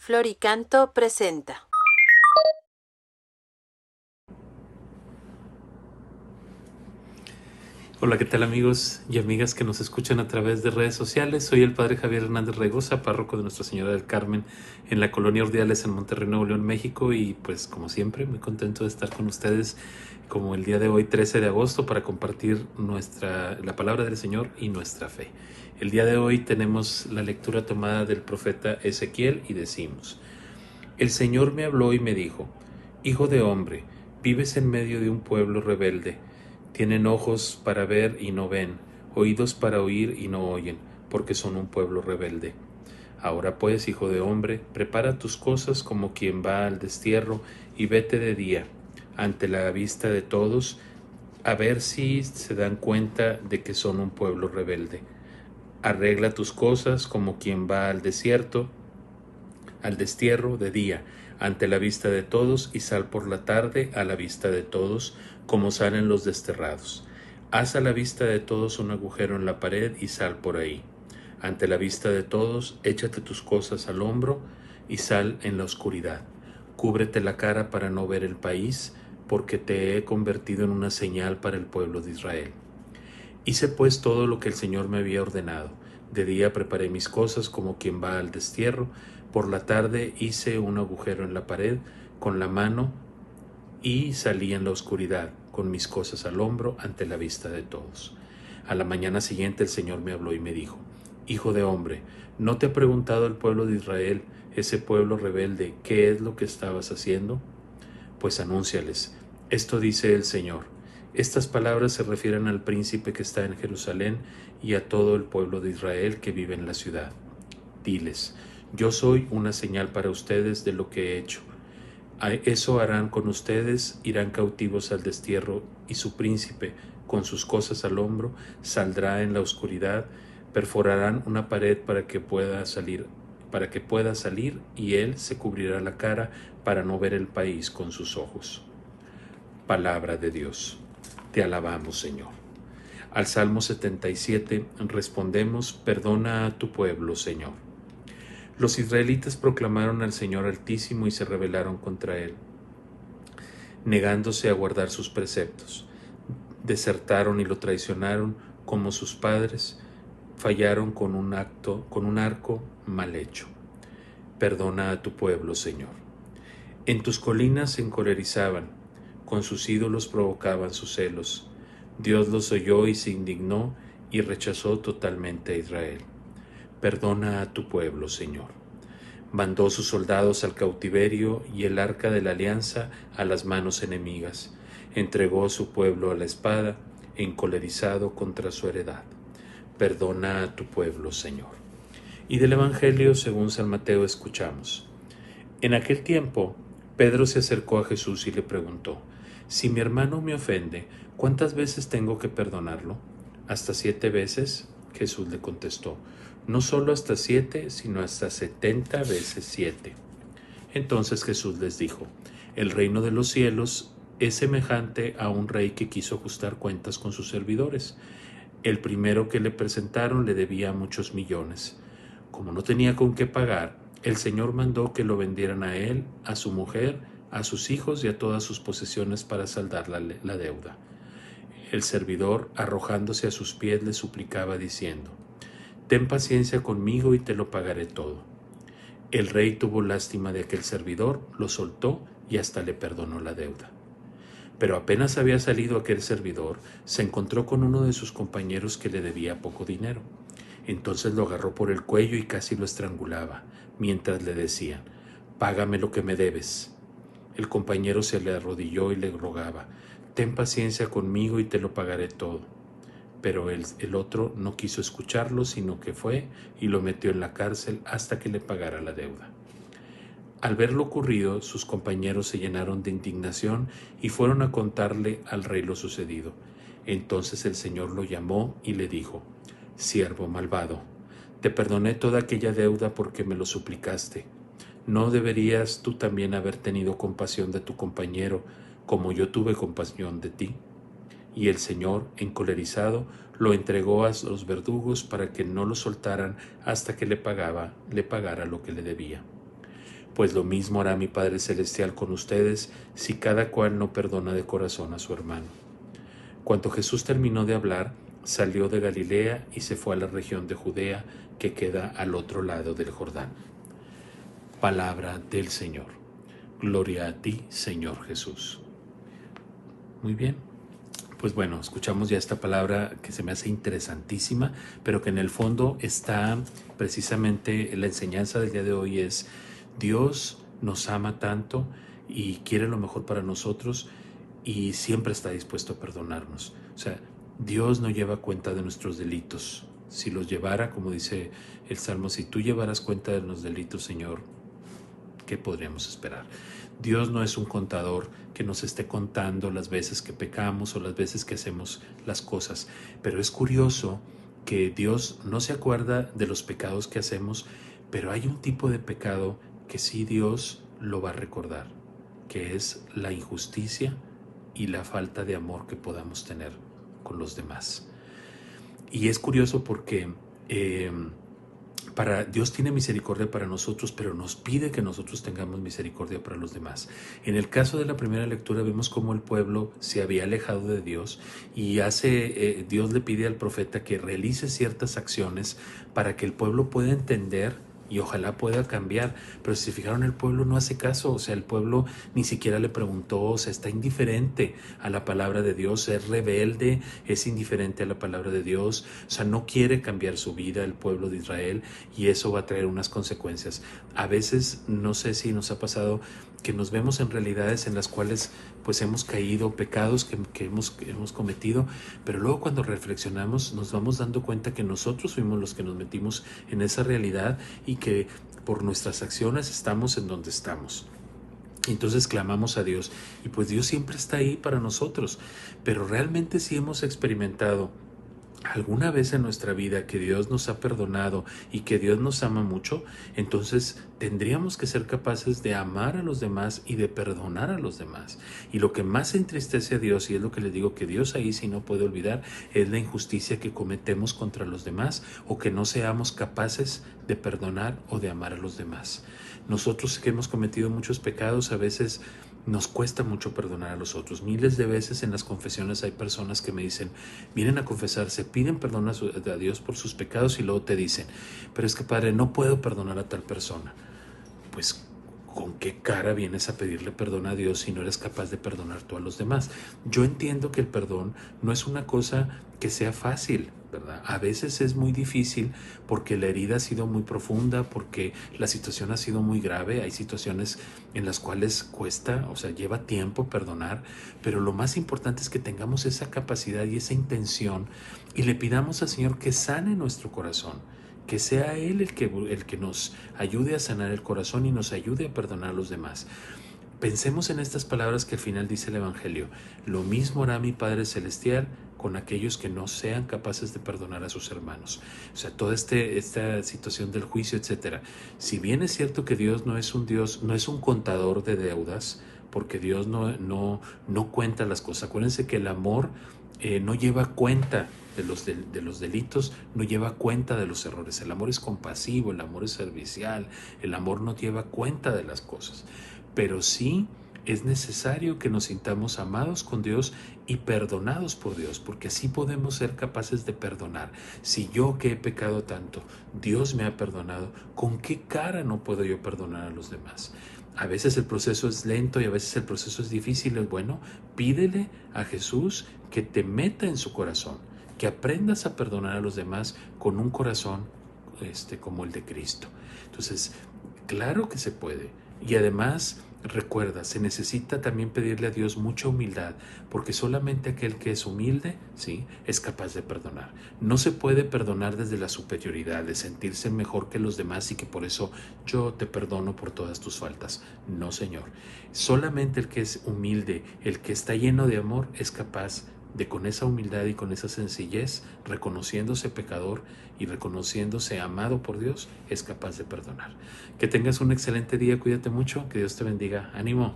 Floricanto presenta. Hola, ¿qué tal amigos y amigas que nos escuchan a través de redes sociales? Soy el Padre Javier Hernández Regosa, párroco de Nuestra Señora del Carmen en la Colonia Urdiales en Monterrey, Nuevo León, México, y pues como siempre muy contento de estar con ustedes como el día de hoy 13 de agosto para compartir la palabra del Señor y nuestra fe. El día de hoy tenemos la lectura tomada del profeta Ezequiel y decimos: El Señor me habló y me dijo: Hijo de hombre, vives en medio de un pueblo rebelde. Tienen ojos para ver y no ven, oídos para oír y no oyen, porque son un pueblo rebelde. Ahora pues, hijo de hombre, prepara tus cosas como quien va al destierro y vete de día, ante la vista de todos, a ver si se dan cuenta de que son un pueblo rebelde. Arregla tus cosas como quien va al desierto, al destierro de día, ante la vista de todos, y sal por la tarde a la vista de todos, como salen los desterrados. Haz a la vista de todos un agujero en la pared y sal por ahí. Ante la vista de todos, échate tus cosas al hombro y sal en la oscuridad. Cúbrete la cara para no ver el país, porque te he convertido en una señal para el pueblo de Israel. Hice pues todo lo que el Señor me había ordenado. De día preparé mis cosas como quien va al destierro. Por la tarde hice un agujero en la pared con la mano y salí en la oscuridad con mis cosas al hombro ante la vista de todos. A la mañana siguiente el Señor me habló y me dijo: Hijo de hombre, ¿no te ha preguntado el pueblo de Israel, ese pueblo rebelde, qué es lo que estabas haciendo? Pues anúnciales: esto dice el Señor. Estas palabras se refieren al príncipe que está en Jerusalén y a todo el pueblo de Israel que vive en la ciudad. Diles: yo soy una señal para ustedes de lo que he hecho. Eso harán con ustedes, irán cautivos al destierro, y su príncipe, con sus cosas al hombro, saldrá en la oscuridad, perforarán una pared para que pueda salir, y él se cubrirá la cara para no ver el país con sus ojos. Palabra de Dios. Te alabamos, Señor. Al Salmo 77 respondemos: perdona a tu pueblo, Señor. Los israelitas proclamaron al Señor Altísimo y se rebelaron contra él, negándose a guardar sus preceptos. Desertaron y lo traicionaron como sus padres, fallaron con un arco mal hecho. Perdona a tu pueblo, Señor. En tus colinas se encolerizaban, con sus ídolos provocaban sus celos. Dios los oyó y se indignó y rechazó totalmente a Israel. Perdona a tu pueblo, Señor. Mandó sus soldados al cautiverio y el arca de la alianza a las manos enemigas. Entregó su pueblo a la espada, encolerizado contra su heredad. Perdona a tu pueblo, Señor. Y del Evangelio según San Mateo escuchamos: en aquel tiempo, Pedro se acercó a Jesús y le preguntó: si mi hermano me ofende, ¿cuántas veces tengo que perdonarlo? ¿Hasta 7 veces? Jesús le contestó: no solo hasta 7, sino hasta 70 veces 7. Entonces Jesús les dijo: el reino de los cielos es semejante a un rey que quiso ajustar cuentas con sus servidores. El primero que le presentaron le debía muchos millones. Como no tenía con qué pagar, el Señor mandó que lo vendieran a él, a su mujer, a sus hijos y a todas sus posesiones para saldar la deuda. El servidor, arrojándose a sus pies, le suplicaba diciendo: ten paciencia conmigo y te lo pagaré todo. El rey tuvo lástima de aquel servidor, lo soltó y hasta le perdonó la deuda. Pero apenas había salido aquel servidor, se encontró con uno de sus compañeros que le debía poco dinero. Entonces lo agarró por el cuello y casi lo estrangulaba, mientras le decían: págame lo que me debes. El compañero se le arrodilló y le rogaba: ten paciencia conmigo y te lo pagaré todo. Pero el otro no quiso escucharlo, sino que fue y lo metió en la cárcel hasta que le pagara la deuda. Al ver lo ocurrido, sus compañeros se llenaron de indignación y fueron a contarle al rey lo sucedido. Entonces el Señor lo llamó y le dijo: siervo malvado, te perdoné toda aquella deuda porque me lo suplicaste. ¿No deberías tú también haber tenido compasión de tu compañero, como yo tuve compasión de ti? Y el Señor, encolerizado, lo entregó a los verdugos para que no lo soltaran hasta que le pagara lo que le debía. pues lo mismo hará mi Padre Celestial con ustedes si cada cual no perdona de corazón a su hermano. Cuando Jesús terminó de hablar, salió de Galilea y se fue a la región de Judea, que queda al otro lado del Jordán. Palabra del Señor. Gloria a ti, Señor Jesús. Muy bien. Pues bueno, escuchamos ya esta palabra que se me hace interesantísima, pero que en el fondo está precisamente la enseñanza del día de hoy es: Dios nos ama tanto y quiere lo mejor para nosotros y siempre está dispuesto a perdonarnos. O sea, Dios no lleva cuenta de nuestros delitos. Si los llevara, como dice el Salmo, si tú llevaras cuenta de los delitos, Señor, ¿qué podríamos esperar? Dios no es un contador que nos esté contando las veces que pecamos o las veces que hacemos las cosas, pero es curioso que Dios no se acuerda de los pecados que hacemos, pero hay un tipo de pecado que sí Dios lo va a recordar, que es la injusticia y la falta de amor que podamos tener con los demás. Y es curioso porque Dios tiene misericordia para nosotros, pero nos pide que nosotros tengamos misericordia para los demás. En el caso de la primera lectura vemos cómo el pueblo se había alejado de Dios y Dios le pide al profeta que realice ciertas acciones para que el pueblo pueda entender y ojalá pueda cambiar. Pero si se fijaron, el pueblo no hace caso. O sea, el pueblo ni siquiera le preguntó. O sea, está indiferente a la palabra de Dios, es rebelde, es indiferente a la palabra de Dios. O sea, no quiere cambiar su vida el pueblo de Israel, y eso va a traer unas consecuencias. A veces, no sé si nos ha pasado que nos vemos en realidades en las cuales pues hemos caído, pecados que hemos cometido, pero luego cuando reflexionamos nos vamos dando cuenta que nosotros fuimos los que nos metimos en esa realidad y que por nuestras acciones estamos en donde estamos. Entonces clamamos a Dios y pues Dios siempre está ahí para nosotros, pero realmente si hemos experimentado alguna vez en nuestra vida que Dios nos ha perdonado y que Dios nos ama mucho, entonces tendríamos que ser capaces de amar a los demás y de perdonar a los demás. Y lo que más entristece a Dios, y es lo que les digo, que Dios ahí sí no puede olvidar, es la injusticia que cometemos contra los demás o que no seamos capaces de perdonar o de amar a los demás. Nosotros que hemos cometido muchos pecados, a veces nos cuesta mucho perdonar a los otros. Miles de veces en las confesiones hay personas que me dicen, vienen a confesarse, piden perdón a Dios por sus pecados y luego te dicen, pero es que padre, no puedo perdonar a tal persona. Pues, ¿con qué cara vienes a pedirle perdón a Dios si no eres capaz de perdonar tú a los demás? Yo entiendo que el perdón no es una cosa que sea fácil, ¿verdad? A veces es muy difícil porque la herida ha sido muy profunda, porque la situación ha sido muy grave. Hay situaciones en las cuales cuesta, o sea, lleva tiempo perdonar, pero lo más importante es que tengamos esa capacidad y esa intención y le pidamos al Señor que sane nuestro corazón, que sea Él el que nos ayude a sanar el corazón y nos ayude a perdonar a los demás. Pensemos en estas palabras que al final dice el Evangelio: lo mismo hará mi Padre Celestial con aquellos que no sean capaces de perdonar a sus hermanos. O sea, toda esta situación del juicio, etcétera. Si bien es cierto que Dios no es un contador de deudas, porque Dios no cuenta las cosas. Acuérdense que el amor no lleva cuenta de los delitos, no lleva cuenta de los errores. El amor es compasivo, el amor es servicial, el amor no lleva cuenta de las cosas. Pero sí es necesario que nos sintamos amados con Dios y perdonados por Dios, porque así podemos ser capaces de perdonar. Si yo, que he pecado tanto, Dios me ha perdonado, ¿con qué cara no puedo yo perdonar a los demás? A veces el proceso es lento y a veces el proceso es difícil. Es bueno, pídele a Jesús que te meta en su corazón, que aprendas a perdonar a los demás con un corazón como el de Cristo. Entonces, claro que se puede. Y además, recuerda, se necesita también pedirle a Dios mucha humildad, porque solamente aquel que es humilde, ¿sí?, es capaz de perdonar. No se puede perdonar desde la superioridad, de sentirse mejor que los demás y que por eso yo te perdono por todas tus faltas. No, Señor. Solamente el que es humilde, el que está lleno de amor, es capaz de, con esa humildad y con esa sencillez, reconociéndose pecador y reconociéndose amado por Dios, es capaz de perdonar. Que tengas un excelente día, cuídate mucho, que Dios te bendiga, ánimo.